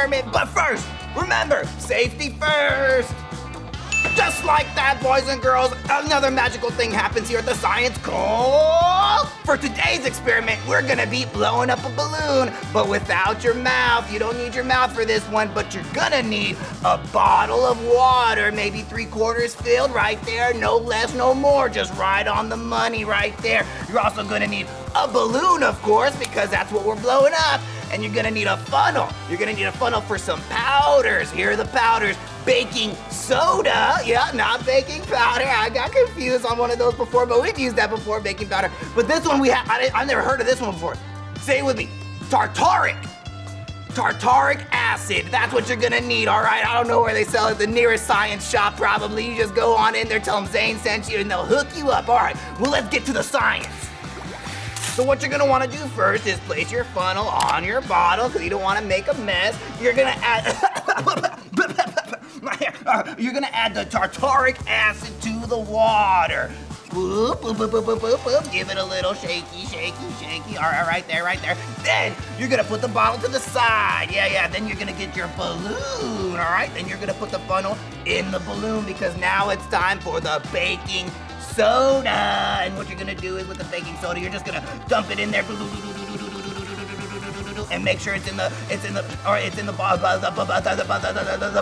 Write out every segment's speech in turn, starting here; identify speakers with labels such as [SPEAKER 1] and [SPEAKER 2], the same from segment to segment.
[SPEAKER 1] experiment. But first, remember, safety first. Just like that, boys and girls, another magical thing happens here at the Science Cove. For today's experiment, we're gonna be blowing up a balloon, but without your mouth. You don't need your mouth for this one, but you're gonna need a bottle of water, maybe 3/4 filled right there, no less, no more, just right on the money right there. You're also gonna need a balloon, of course, because that's what we're blowing up. And you're gonna need a funnel. You're gonna need a funnel for some powders. Here are the powders. Baking soda, yeah, not baking powder. I got confused on one of those before, but we've used that before, baking powder. But this one I've never heard of this one before. Say it with me, tartaric. Tartaric acid, that's what you're gonna need, all right? I don't know where they sell it, the nearest science shop probably. You just go on in there, tell them Zane sent you, and they'll hook you up. All right, well, let's get to the science. So what you're gonna wanna do first is place your funnel on your bottle, because you don't wanna make a mess. You're gonna add, you're gonna add the tartaric acid to the water. Boop, boop, boop, boop, boop, boop, boop. Give it a little shaky, shaky, shaky. All right, right there, right there. Then you're gonna put the bottle to the side. Yeah, then you're gonna get your balloon, all right? Then you're gonna put the funnel in the balloon, because now it's time for the baking soda. And what you're gonna do is with the baking soda, you're just gonna dump it in there and make sure it's in the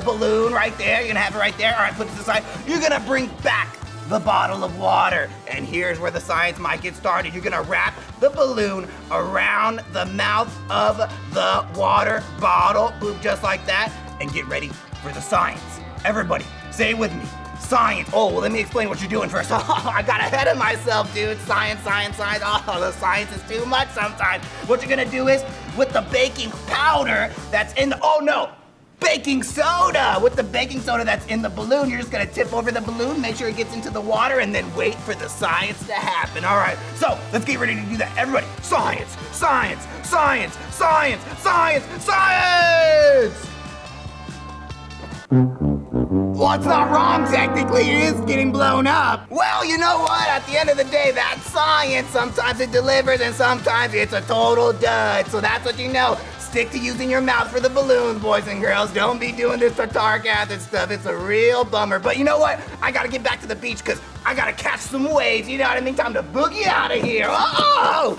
[SPEAKER 1] balloon right there. You're gonna have it right there. All right, put it to the side. You're gonna bring back the bottle of water. And here's where the science might get started. You're gonna wrap the balloon around the mouth of the water bottle, boop, just like that, and get ready for the science. Everybody, say it with me. Science. Oh, well, let me explain what you're doing first. Oh, I got ahead of myself, dude. Science, science, science. Oh, the science is too much sometimes. What you're gonna do is, with the baking powder that's in the, oh no, baking soda. With the baking soda that's in the balloon, you're just gonna tip over the balloon, make sure it gets into the water, and then wait for the science to happen. All right, so let's get ready to do that. Everybody, science, science, science, science, science, science! Well, it's not wrong, technically. It is getting blown up. Well, you know what? At the end of the day, that's science. Sometimes it delivers, and sometimes it's a total dud. So that's what you know. Stick to using your mouth for the balloons, boys and girls. Don't be doing this tartaric acid stuff. It's a real bummer. But you know what? I gotta get back to the beach, because I gotta catch some waves. You know what I mean? Time to boogie out of here. Oh!